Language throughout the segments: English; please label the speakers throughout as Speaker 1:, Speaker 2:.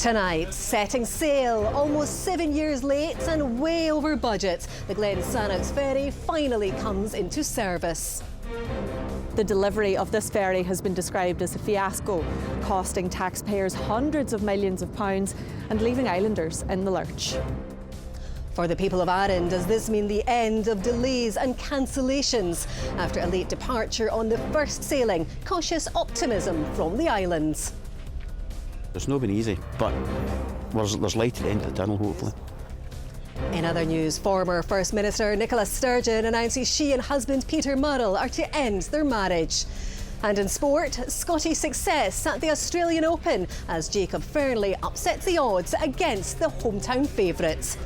Speaker 1: Tonight, setting sail, almost 7 years late and way over budget, the Glensyth Ferry finally comes into service.
Speaker 2: The delivery of this ferry has been described as a fiasco, costing taxpayers hundreds of millions of pounds and leaving islanders in the lurch.
Speaker 1: For the people of Arran, does this mean the end of delays and cancellations? After a late departure on the first sailing, cautious optimism from the islands.
Speaker 3: It's not been easy, but there's light at the end of the tunnel, hopefully.
Speaker 1: In other news, former First Minister Nicola Sturgeon announces she and husband Peter Murrell are to end their marriage. And in sport, Scottish success at the Australian Open as Jacob Fernley upsets the odds against the hometown favourites.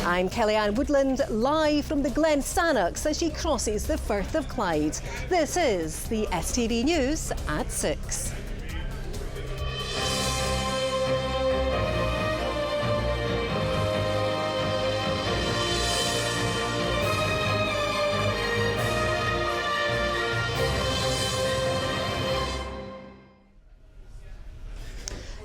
Speaker 1: I'm Kellyanne Woodland, live from the Glen SX as she crosses the Firth of Clyde. This is the STV News at 6.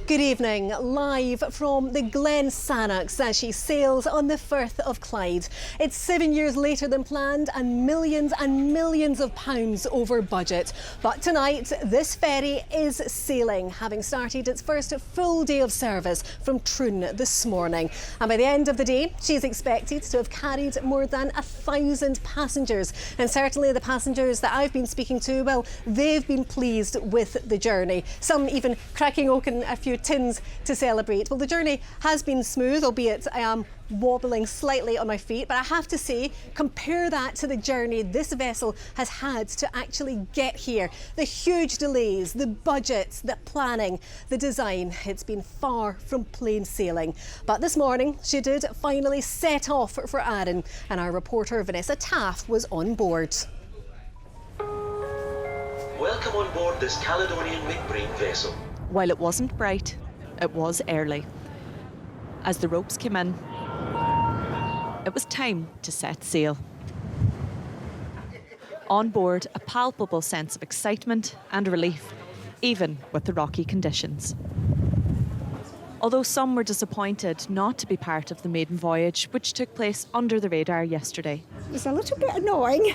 Speaker 1: Good evening, live from the Glen SX as she sails on the Firth of Clyde. It's 7 years later than planned and millions of pounds over budget. But tonight, this ferry is sailing, having started its first full day of service from Troon this morning. And by the end of the day, she's expected to have carried more than 1,000 passengers. And certainly the passengers that I've been speaking to, well, they've been pleased with the journey. Some even cracking open a few tins to celebrate. Well, the journey has been smooth, albeit I am wobbling slightly on my feet, but I have to say, compare that to the journey this vessel has had to actually get here. The huge delays, the budgets, the planning, the design, it's been far from plain sailing. But this morning, she did finally set off for Arran, and our reporter Vanessa Taff was on board.
Speaker 4: Welcome on board this Caledonian McBride vessel.
Speaker 2: While it wasn't bright, it was early. As the ropes came in, it was time to set sail. On board, a palpable sense of excitement and relief, even with the rocky conditions. Although some were disappointed not to be part of the maiden voyage, which took place under the radar yesterday.
Speaker 5: It was a little bit annoying,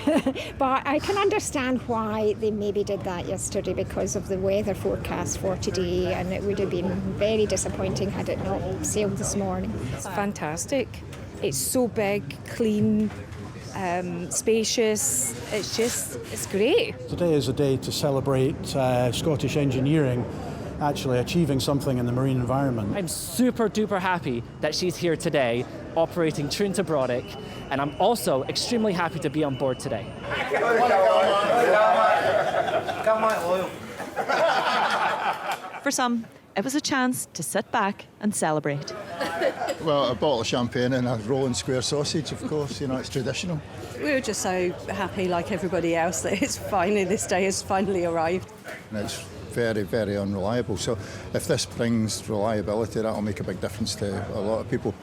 Speaker 5: but I can understand why they maybe did that yesterday because of the weather forecast for today, and it would have been very disappointing had it not sailed this morning.
Speaker 6: It's fantastic. It's so big, clean, spacious. It's great.
Speaker 7: Today is a day to celebrate Scottish engineering actually achieving something in the marine environment.
Speaker 8: I'm super duper happy that she's here today operating Troon to Brodick, and I'm also extremely happy to be on board today.
Speaker 2: For some, it was a chance to sit back and celebrate.
Speaker 9: Well, a bottle of champagne and a rolling square sausage, of course, you know, it's traditional.
Speaker 10: We were just so happy, like everybody else, that this day has finally arrived.
Speaker 9: And it's very, very unreliable. So if this brings reliability, that'll make a big difference to a lot of people.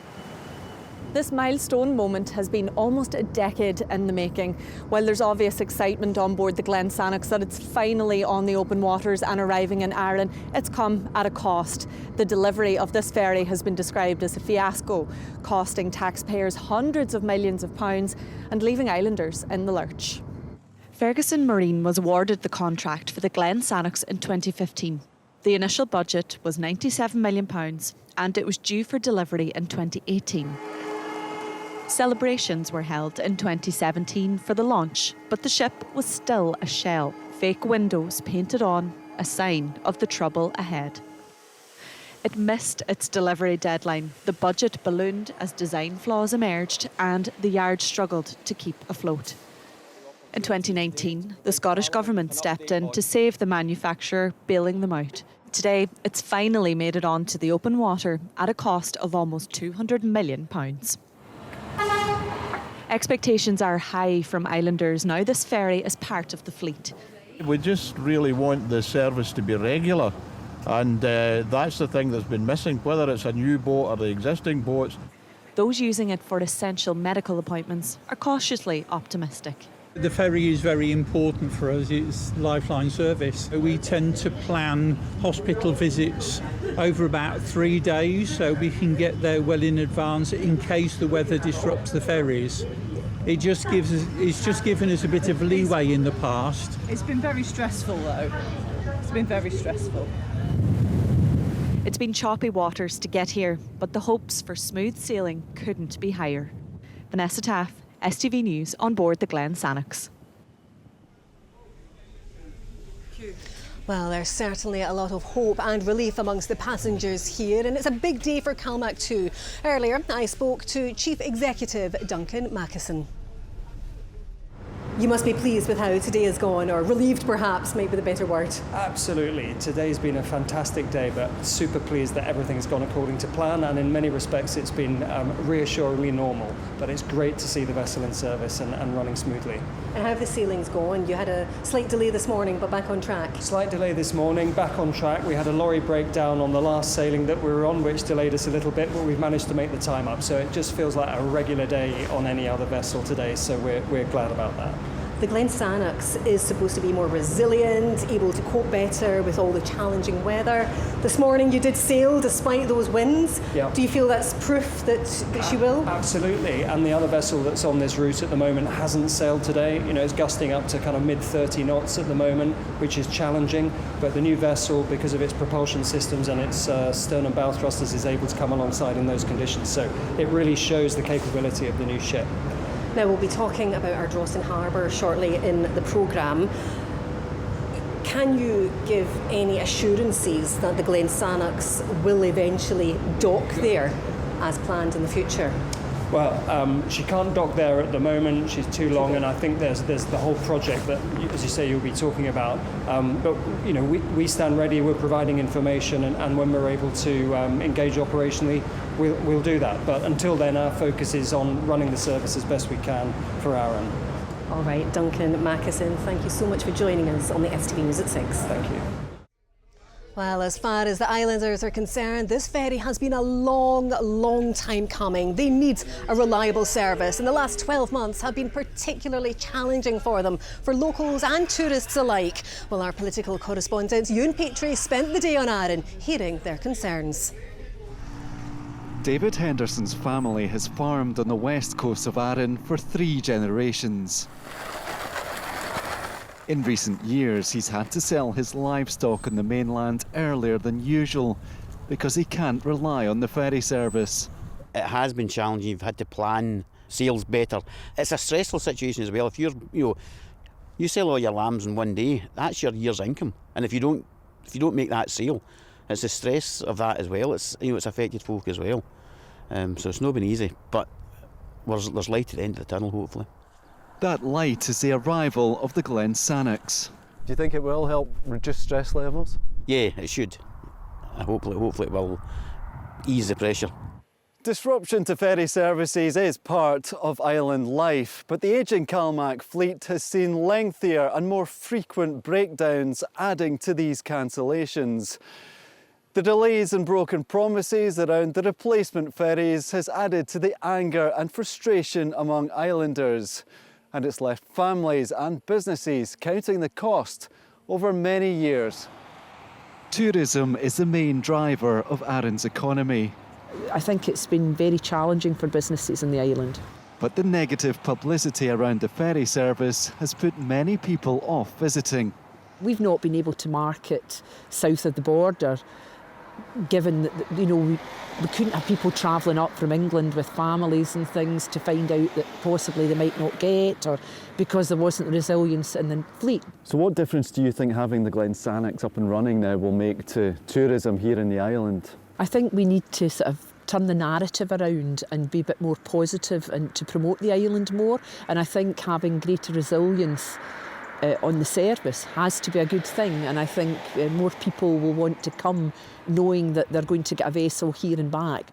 Speaker 2: This milestone moment has been almost a decade in the making. While there's obvious excitement on board the Glen SX that it's finally on the open waters and arriving in Ireland, it's come at a cost. The delivery of this ferry has been described as a fiasco, costing taxpayers hundreds of millions of pounds and leaving islanders in the lurch. Ferguson Marine was awarded the contract for the Glen SX in 2015. The initial budget was £97 million and it was due for delivery in 2018. Celebrations were held in 2017 for the launch, but the ship was still a shell, fake windows painted on, a sign of the trouble ahead. It missed its delivery deadline, the budget ballooned as design flaws emerged and the yard struggled to keep afloat. In 2019, the Scottish Government stepped in to save the manufacturer, bailing them out. Today, it's finally made it onto the open water at a cost of almost £200 million. Expectations are high from islanders now this ferry is part of the fleet.
Speaker 11: We just really want the service to be regular, and that's the thing that's been missing, whether it's a new boat or the existing boats.
Speaker 2: Those using it for essential medical appointments are cautiously optimistic.
Speaker 12: The ferry is very important for us. It's lifeline service. We tend to plan hospital visits over about 3 days so we can get there well in advance in case the weather disrupts the ferries. It's just given us a bit of leeway in the past.
Speaker 13: It's been very stressful though. It's been very stressful.
Speaker 2: It's been choppy waters to get here, but the hopes for smooth sailing couldn't be higher. Vanessa Taff, STV News, on board the Glen SX.
Speaker 1: Well, there's certainly a lot of hope and relief amongst the passengers here, and it's a big day for Calmac too. Earlier, I spoke to Chief Executive Duncan McKay. You must be pleased with how today has gone, or relieved perhaps might be the better word.
Speaker 14: Absolutely. Today's been a fantastic day, but super pleased that everything's gone according to plan, and in many respects it's been reassuringly normal. But it's great to see the vessel in service and running smoothly.
Speaker 1: And how have the sailings gone? You had a slight delay this morning, but back on track.
Speaker 14: Slight delay this morning, back on track. We had a lorry breakdown on the last sailing that we were on, which delayed us a little bit, but we've managed to make the time up. So it just feels like a regular day on any other vessel today, so we're glad about that.
Speaker 1: The Glen SX is supposed to be more resilient, able to cope better with all the challenging weather. This morning you did sail despite those winds.
Speaker 14: Yep.
Speaker 1: Do you feel that's proof that she will?
Speaker 14: Absolutely, and the other vessel that's on this route at the moment hasn't sailed today. You know, it's gusting up to kind of mid-30 knots at the moment, which is challenging, but the new vessel, because of its propulsion systems and its stern and bow thrusters, is able to come alongside in those conditions. So it really shows the capability of the new ship.
Speaker 1: Now, we'll be talking about Ardrossan Harbour shortly in the programme. Can you give any assurances that the Glen SX will eventually dock there as planned in the future?
Speaker 14: Well, she can't dock there at the moment. She's too long, and I think there's the whole project that, as you say, you'll be talking about. But you know, we stand ready. We're providing information, and when we're able to engage operationally, we'll do that. But until then, our focus is on running the service as best we can for our end.
Speaker 1: All right, Duncan McKay, thank you so much for joining us on the STV News at 6.
Speaker 14: Thank you.
Speaker 1: Well, as far as the islanders are concerned, this ferry has been a long time coming. They need a reliable service, and the last 12 months have been particularly challenging for them, for locals and tourists alike. Well, our political correspondent Ewan Petrie spent the day on Arran hearing their concerns.
Speaker 15: David Henderson's family has farmed on the west coast of Arran for 3 generations. In recent years, he's had to sell his livestock on the mainland earlier than usual because he can't rely on the ferry service.
Speaker 3: It has been challenging. You've had to plan sales better. It's a stressful situation as well. If you sell all your lambs in one day, that's your year's income. And if you don't make that sale, it's the stress of that as well. It's affected folk as well. So it's not been easy, but there's light at the end of the tunnel, hopefully.
Speaker 15: That light is the arrival of the Glen SX.
Speaker 16: Do you think it will help reduce stress levels?
Speaker 3: Yeah, it should. Hopefully it will ease the pressure.
Speaker 15: Disruption to ferry services is part of island life, but the ageing Calmac fleet has seen lengthier and more frequent breakdowns, adding to these cancellations. The delays and broken promises around the replacement ferries has added to the anger and frustration among islanders. And it's left families and businesses counting the cost over many years. Tourism is the main driver of Arran's economy.
Speaker 6: I think it's been very challenging for businesses in the island.
Speaker 15: But the negative publicity around the ferry service has put many people off visiting.
Speaker 6: We've not been able to market south of the border, given that, you know, we couldn't have people travelling up from England with families and things to find out that possibly they might not get, or because there wasn't resilience in the fleet.
Speaker 16: So what difference do you think having the Glen SX up and running now will make to tourism here in the island?
Speaker 6: I think we need to sort of turn the narrative around and be a bit more positive and to promote the island more. And I think having greater resilience on the service has to be a good thing, and I think more people will want to come knowing that they're going to get a vessel here and back.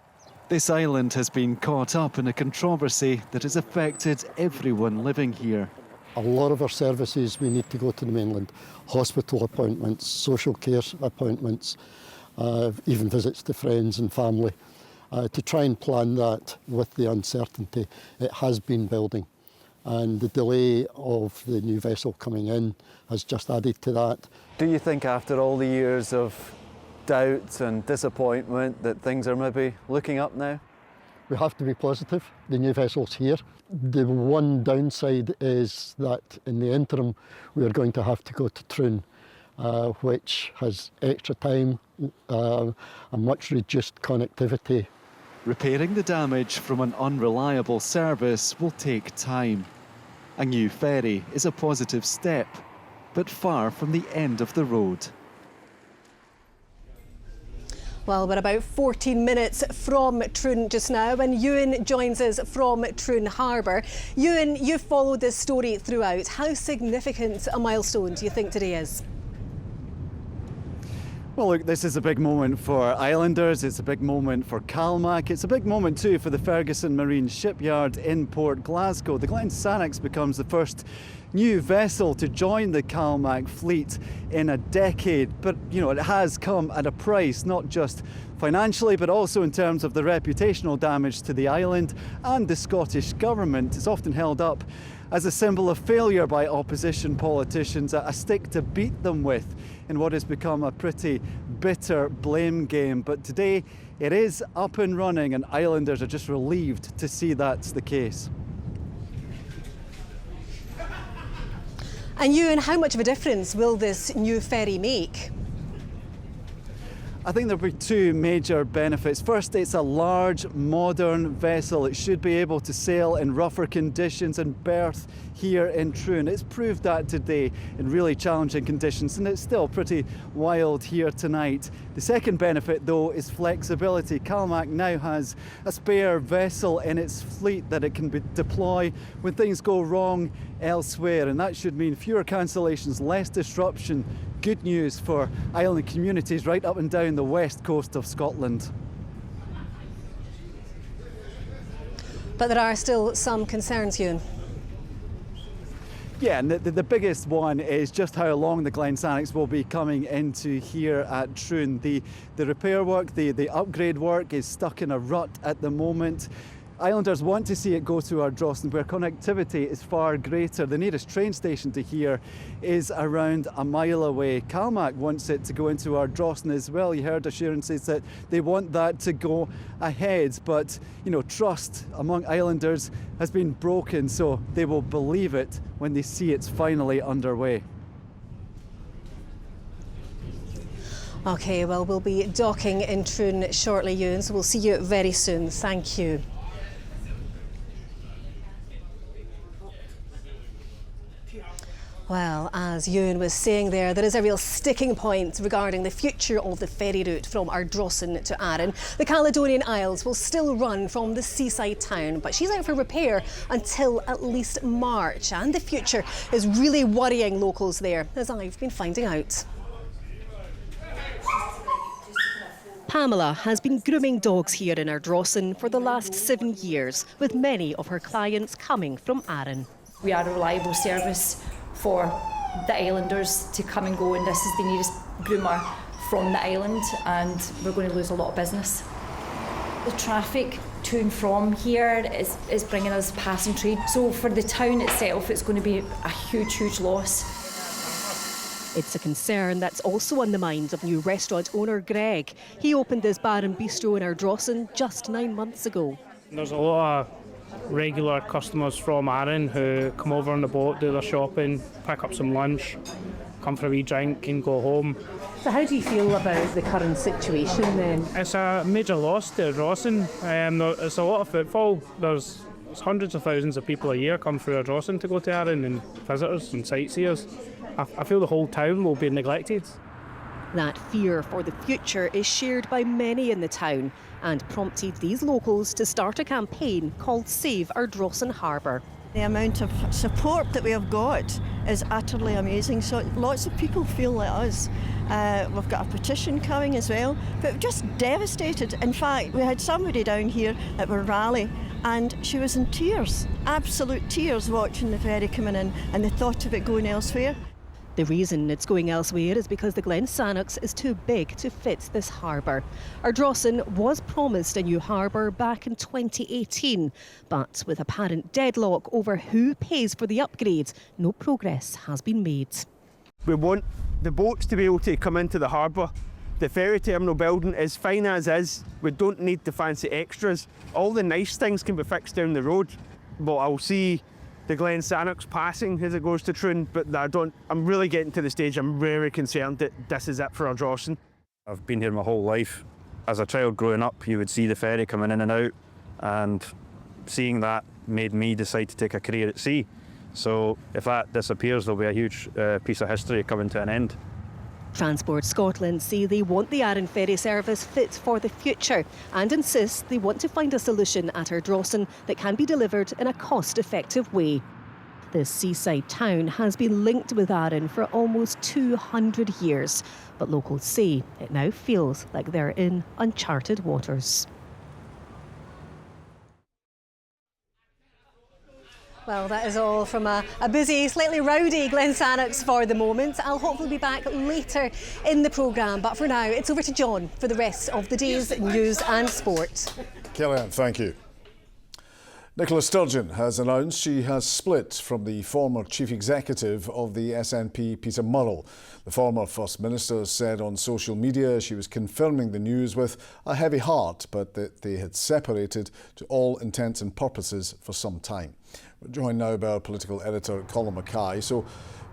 Speaker 15: This island has been caught up in a controversy that has affected everyone living here.
Speaker 17: A lot of our services we need to go to the mainland. Hospital appointments, social care appointments, even visits to friends and family. To try and plan that with the uncertainty, it has been building. and the delay of the new vessel coming in has just added to that.
Speaker 15: Do you think after all the years of doubt and disappointment that things are maybe looking up now?
Speaker 17: We have to be positive. The new vessel's here. The one downside is that in the interim we are going to have to go to Troon, which has extra time, a much reduced connectivity.
Speaker 15: Repairing the damage from an unreliable service will take time. A new ferry is a positive step, but far from the end of the road.
Speaker 1: Well, we're about 14 minutes from Troon just now, and Ewan joins us from Troon Harbour. Ewan, you've followed this story throughout. How significant a milestone do you think today is?
Speaker 15: Well, look, this is a big moment for islanders, it's a big moment for Calmac, it's a big moment too for the Ferguson Marine Shipyard in Port Glasgow. The Glen SX becomes the first new vessel to join the Calmac fleet in a decade, but you know, it has come at a price, not just financially but also in terms of the reputational damage to the island and the Scottish Government. It's often held up as a symbol of failure by opposition politicians, a stick to beat them with in what has become a pretty bitter blame game. But today it is up and running, and islanders are just relieved to see that's the case.
Speaker 1: And Ewan, how much of a difference will this new ferry make?
Speaker 15: I think there'll be two major benefits. First, it's a large, modern vessel. It should be able to sail in rougher conditions and berth here in Troon. It's proved that today in really challenging conditions, and it's still pretty wild here tonight. The second benefit, though, is flexibility. Calmac now has a spare vessel in its fleet that it can deploy when things go wrong elsewhere, and that should mean fewer cancellations, less disruption. Good news for island communities right up and down the west coast of Scotland.
Speaker 1: But there are still some concerns, Ewan.
Speaker 15: Yeah, and the biggest one is just how long the Glen SX will be coming into here at Troon. The repair work, the upgrade work is stuck in a rut at the moment. Islanders want to see it go to Ardrossan, where connectivity is far greater. The nearest train station to here is around a mile away. Calmac wants it to go into Ardrossan as well. You heard assurances that they want that to go ahead, but you know, trust among islanders has been broken, so they will believe it when they see it's finally underway.
Speaker 1: OK, well, we'll be docking in Troon shortly, Ewan, so we'll see you very soon. Thank you. Well, as Ewan was saying there is a real sticking point regarding the future of the ferry route from Ardrossan to Arran. The Caledonian Isles will still run from the seaside town, but she's out for repair until at least March, and the future is really worrying locals there, as I've been finding out. Pamela has been grooming dogs here in Ardrossan for the last 7 years, with many of her clients coming from Arran.
Speaker 18: We are a reliable service for the islanders to come and go, and this is the nearest groomer from the island, and we're going to lose a lot of business. The traffic to and from here is bringing us passing trade, so for the town itself it's going to be a huge loss.
Speaker 1: It's a concern that's also on the minds of new restaurant owner Greg. He opened his bar and bistro in Ardrossan just 9 months ago.
Speaker 19: There's a lot of regular customers from Arran who come over on the boat, do their shopping, pick up some lunch, come for a wee drink and go home.
Speaker 1: So how do you feel about the current situation then?
Speaker 19: It's a major loss to Ardrossan. It's a lot of footfall. There's hundreds of thousands of people a year come through Ardrossan to go to Arran, and visitors and sightseers. I feel the whole town will be neglected.
Speaker 1: That fear for the future is shared by many in the town and prompted these locals to start a campaign called Save Ardrossan Harbour.
Speaker 20: The amount of support that we have got is utterly amazing, so lots of people feel like us. We've got a petition coming as well, but we're just devastated. In fact, we had somebody down here at our rally and she was in tears, absolute tears, watching the ferry coming in and the thought of it going elsewhere.
Speaker 1: The reason it's going elsewhere is because the Glen SX is too big to fit this harbour. Ardrossan was promised a new harbour back in 2018, but with apparent deadlock over who pays for the upgrade, no progress has been made.
Speaker 21: We want the boats to be able to come into the harbour. The ferry terminal building is fine as is. We don't need the fancy extras. All the nice things can be fixed down the road, but I'll see the Glen SX passing as it goes to Troon, but I'm really getting to the stage I'm very concerned that this is it for Ardrossan.
Speaker 22: I've been here my whole life. As a child growing up, you would see the ferry coming in and out, and seeing that made me decide to take a career at sea. So if that disappears, there'll be a huge piece of history coming to an end.
Speaker 1: Transport Scotland say they want the Arran ferry service fit for the future and insist they want to find a solution at Ardrossan that can be delivered in a cost-effective way. This seaside town has been linked with Arran for almost 200 years, but locals say it now feels like they're in uncharted waters. Well, that is all from a busy, slightly rowdy Glen SX for the moment. I'll hopefully be back later in the programme, but for now, it's over to John for the rest of the day's news and sport.
Speaker 23: Kellyanne, thank you. Nicola Sturgeon has announced she has split from the former chief executive of the SNP, Peter Murrell. The former First Minister said on social media she was confirming the news with a heavy heart, but that they had separated to all intents and purposes for some time. We're joined now by our political editor, Colin McKay. So,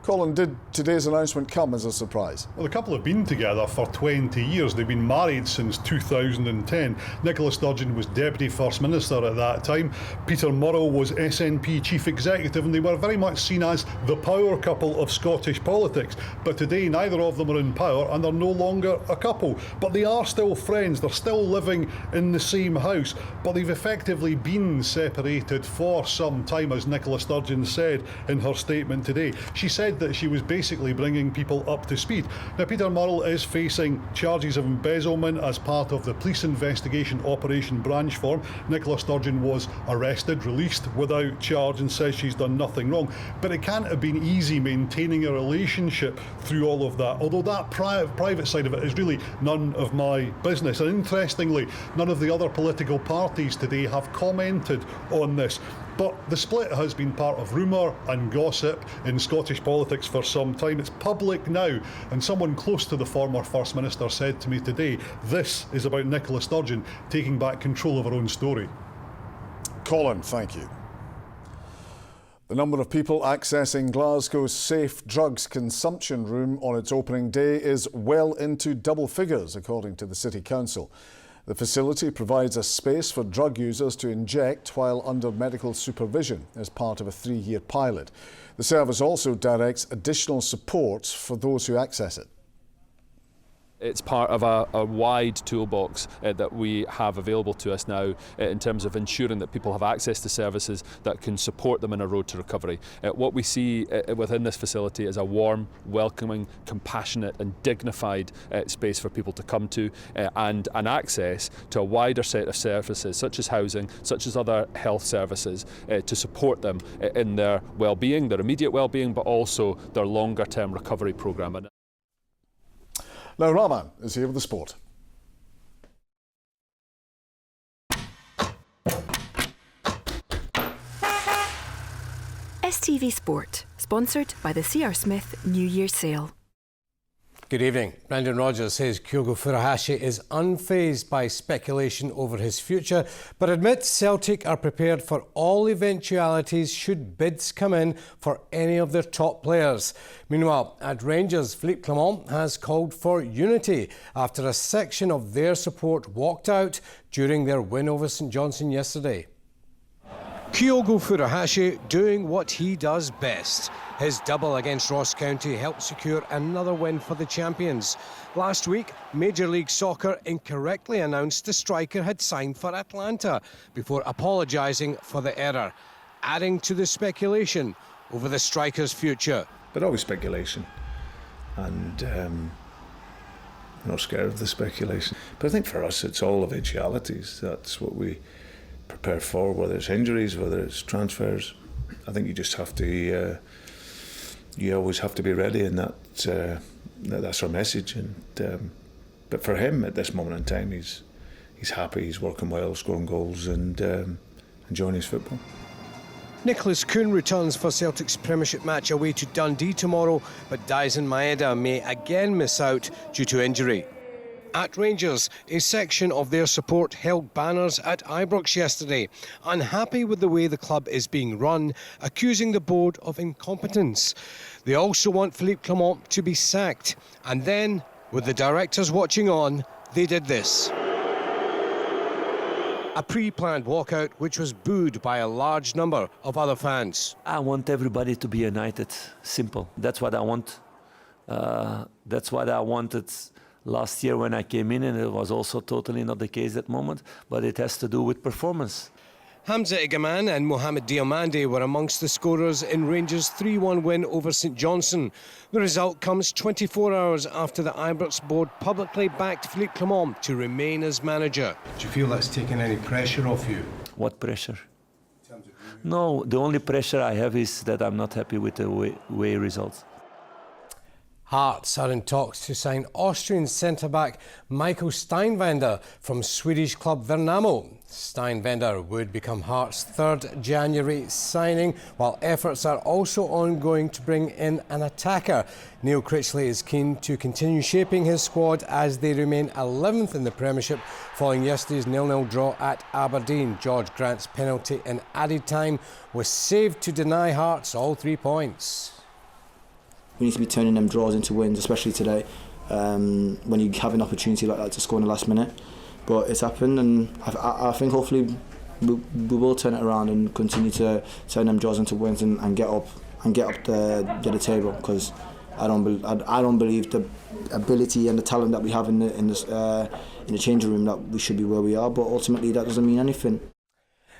Speaker 23: Colin, did today's announcement come as a surprise?
Speaker 24: Well, the couple have been together for 20 years. They've been married since 2010. Nicola Sturgeon was Deputy First Minister at that time. Peter Murrell was SNP Chief Executive, and they were very much seen as the power couple of Scottish politics. But today, neither of them are in power, and they're no longer a couple. But they are still friends. They're still living in the same house. But they've effectively been separated for some time, as Nicola Sturgeon said in her statement today. She said that she was basically bringing people up to speed. Now, Peter Murrell is facing charges of embezzlement as part of the police investigation Operation Branchform. Nicola Sturgeon was arrested, released without charge, and says she's done nothing wrong. But it can't have been easy maintaining a relationship through all of that, although that private side of it is really none of my business. And interestingly, none of the other political parties today have commented on this. But the split has been part of rumour and gossip in Scottish politics for some time. It's public now, and someone close to the former First Minister said to me today, this is about Nicola Sturgeon taking back control of her own story.
Speaker 23: Colin, thank you. The number of people accessing Glasgow's safe drugs consumption room on its opening day is well into double figures, according to the City Council. The facility provides a space for drug users to inject while under medical supervision as part of a 3-year pilot. The service also directs additional support for those who access it.
Speaker 25: It's part of a wide toolbox that we have available to us now in terms of ensuring that people have access to services that can support them in a road to recovery. What we see within this facility is a warm, welcoming, compassionate and dignified space for people to come to and an access to a wider set of services such as housing, such as other health services to support them in their well-being, their immediate well-being, but also their longer-term recovery programme.
Speaker 23: Now Rahman is here with the sport.
Speaker 26: STV Sport, sponsored by the C.R. Smith New Year Sale.
Speaker 27: Good evening. Brendan Rodgers says Kyogo Furuhashi is unfazed by speculation over his future, but admits Celtic are prepared for all eventualities should bids come in for any of their top players. Meanwhile, at Rangers, Philippe Clement has called for unity after a section of their support walked out during their win over St Johnstone yesterday. Kyogo Furuhashi doing what he does best. His double against Ross County helped secure another win for the champions. Last week, Major League Soccer incorrectly announced the striker had signed for Atlanta before apologising for the error, adding to the speculation over the striker's future.
Speaker 28: But always speculation, and I'm not scared of the speculation. But I think for us, it's all eventualities. That's what we prepare for, whether it's injuries, whether it's transfers. I think you just have to you always have to be ready, and that's our message. And but for him at this moment in time, he's happy, he's working well, scoring goals, and enjoying his football.
Speaker 27: Nicholas Kuhn returns for Celtic's Premiership match away to Dundee tomorrow, but Daisen Maeda may again miss out due to injury. At Rangers, a section of their support held banners at Ibrox yesterday, unhappy with the way the club is being run, accusing the board of incompetence. They also want Philippe Clement to be sacked. And then, with the directors watching on, they did this. A pre-planned walkout which was booed by a large number of other fans.
Speaker 4: I want everybody to be united, simple. That's what I want. That's what I wanted last year when I came in, and it was also totally not the case at that moment, but it has to do with performance.
Speaker 27: Hamza Igaman and Mohamed Diomande were amongst the scorers in Rangers' 3-1 win over St Johnstone. The result comes 24 hours after the Ibrox board publicly backed Philippe Clement to remain as manager. Do you feel that's taken any pressure off you?
Speaker 4: What pressure? No, the only pressure I have is that I'm not happy with the way results.
Speaker 27: Hearts are in talks to sign Austrian centre-back Michael Steinwender from Swedish club Värnamo. Steinwender would become Hearts' 3rd January signing, while efforts are also ongoing to bring in an attacker. Neil Critchley is keen to continue shaping his squad as they remain 11th in the Premiership following yesterday's 0-0 draw at Aberdeen. George Grant's penalty in added time was saved to deny Hearts all 3 points.
Speaker 5: We need to be turning them draws into wins, especially today, when you have an opportunity like that to score in the last minute. But it's happened, and I think hopefully we will turn it around and continue to turn them draws into wins and get up the table, because I don't believe the ability and the talent that we have in the changing room that we should be where we are. But ultimately, that doesn't mean anything.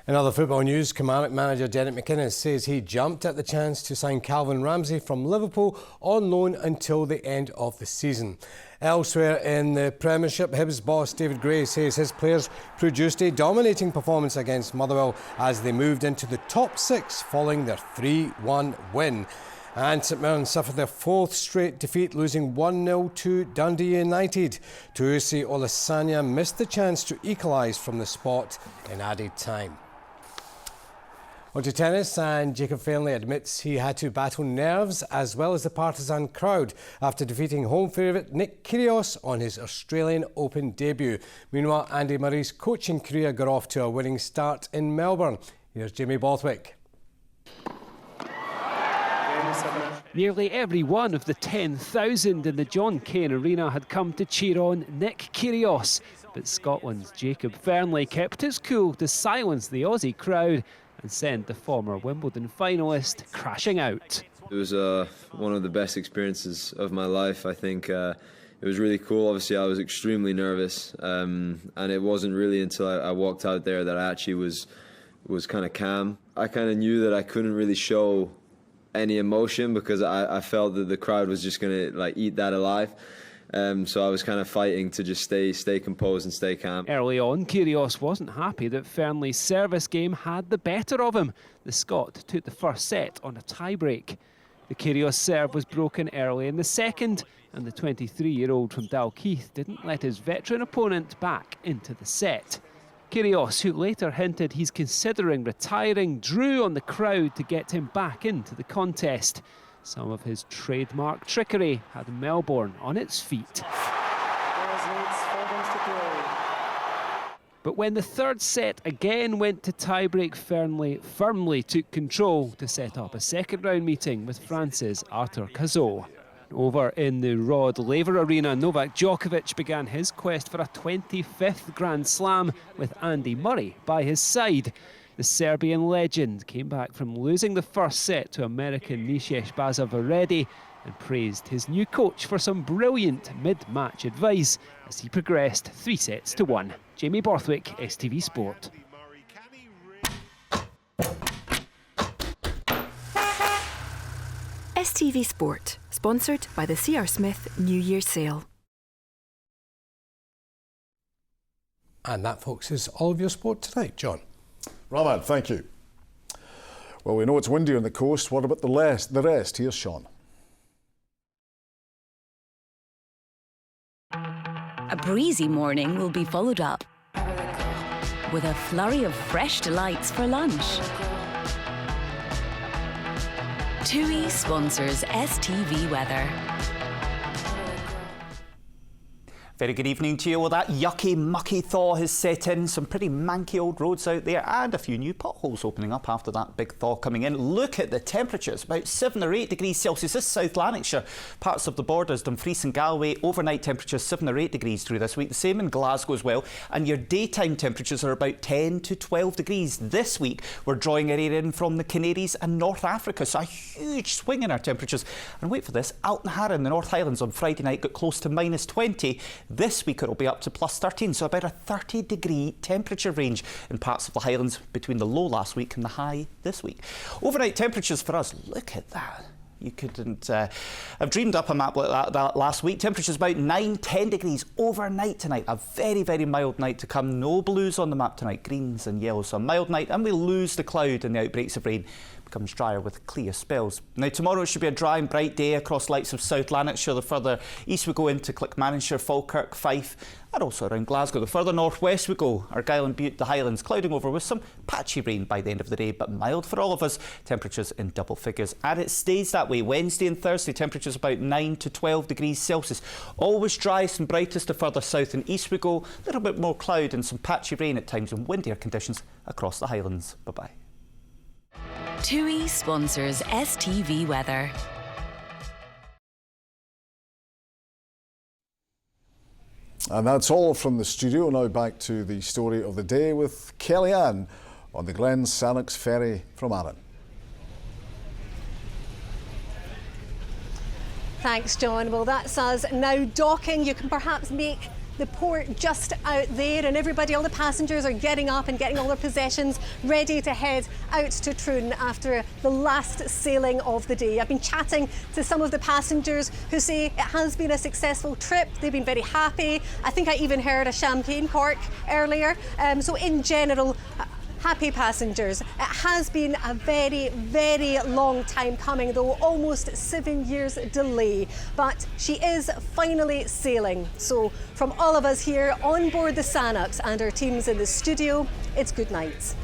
Speaker 27: In other football news, Kilmarnock manager Derek McInnes says he jumped at the chance to sign Calvin Ramsey from Liverpool on loan until the end of the season. Elsewhere in the Premiership, Hibs boss David Gray says his players produced a dominating performance against Motherwell as they moved into the top 6 following their 3-1 win. And St Mirren suffered their 4th straight defeat, losing 1-0 to Dundee United. Tuusi Olasanya missed the chance to equalise from the spot in added time. On to tennis, and Jacob Fairley admits he had to battle nerves as well as the partisan crowd after defeating home favourite Nick Kyrgios on his Australian Open debut. Meanwhile, Andy Murray's coaching career got off to a winning start in Melbourne. Here's Jamie Borthwick.
Speaker 7: Nearly every one of the 10,000 in the John Cain Arena had come to cheer on Nick Kyrgios, but Scotland's Jacob Fairley kept his cool to silence the Aussie crowd and send the former Wimbledon finalist crashing out.
Speaker 8: It was one of the best experiences of my life. I think it was really cool. Obviously, I was extremely nervous, and it wasn't really until I walked out there that I actually was kind of calm. I kind of knew that I couldn't really show any emotion because I felt that the crowd was just going to eat that alive. So I was kind of fighting to just stay composed and stay calm.
Speaker 7: Early on, Kyrgios wasn't happy that Fearnley's service game had the better of him. The Scot took the first set on a tie-break. The Kyrgios serve was broken early in the second, and the 23-year-old from Dalkeith didn't let his veteran opponent back into the set. Kyrgios, who later hinted he's considering retiring, drew on the crowd to get him back into the contest. Some of his trademark trickery had Melbourne on its feet. But when the third set again went to tiebreak, Fearnley firmly took control to set up a second round meeting with France's Arthur Cazot. Over in the Rod Laver Arena, Novak Djokovic began his quest for a 25th Grand Slam with Andy Murray by his side. The Serbian legend came back from losing the first set to American Nishesh Bazavaredi and praised his new coach for some brilliant mid-match advice as he progressed 3-1. Jamie Borthwick, STV Sport.
Speaker 26: STV Sport, sponsored by the C.R. Smith New Year Sale.
Speaker 27: And that, folks, is all of your sport tonight. John.
Speaker 23: Rahman, thank you. Well, we know it's windy on the coast. What about the rest? Here's Sean.
Speaker 2: A breezy morning will be followed up with a flurry of fresh delights for lunch. TUI sponsors STV weather.
Speaker 3: Very good evening to you. Well, that yucky, mucky thaw has set in. Some pretty manky old roads out there and a few new potholes opening up after that big thaw coming in. Look at the temperatures, about 7 or 8 degrees Celsius. This is South Lanarkshire, parts of the borders, Dumfries and Galway. Overnight temperatures 7 or 8 degrees through this week. The same in Glasgow as well. And your daytime temperatures are about 10 to 12 degrees. This week, we're drawing our air in from the Canaries and North Africa. So a huge swing in our temperatures. And wait for this, Altenhara in the North Highlands on Friday night got close to -20. This week it'll be up to +13, so about a 30-degree temperature range in parts of the Highlands between the low last week and the high this week. Overnight temperatures for us, look at that. You couldn't have dreamed up a map like that last week. Temperatures about 9-10 degrees overnight tonight. A very, very mild night to come. No blues on the map tonight, greens and yellows. So a mild night, and we lose the cloud and the outbreaks of rain. Becomes drier with clear spells. Now tomorrow should be a dry and bright day across lights of South Lanarkshire. The further east we go into Clickmannanshire, Falkirk, Fife, and also around Glasgow. The further northwest we go, Argyll and Bute, the Highlands, clouding over with some patchy rain by the end of the day, but mild for all of us. Temperatures in double figures, and it stays that way Wednesday and Thursday. Temperatures about 9 to 12 degrees Celsius. Always driest and brightest the further south and east we go. A little bit more cloud and some patchy rain at times and windier conditions across the Highlands. Bye bye.
Speaker 2: TUI sponsors STV weather.
Speaker 23: And that's all from the studio. Now back to the story of the day with Kellyanne on the Glensyth Ferry from Arran.
Speaker 1: Thanks, John. Well, that's us now docking. You can perhaps make the port just out there, and everybody, all the passengers are getting up and getting all their possessions ready to head out to Troon after the last sailing of the day. I've been chatting to some of the passengers who say it has been a successful trip. They've been very happy. I think I even heard a champagne cork earlier. So in general, happy passengers. It has been a very, very long time coming, though, almost 7 years delay. But she is finally sailing. So from all of us here on board the Sannox and our teams in the studio, it's good night.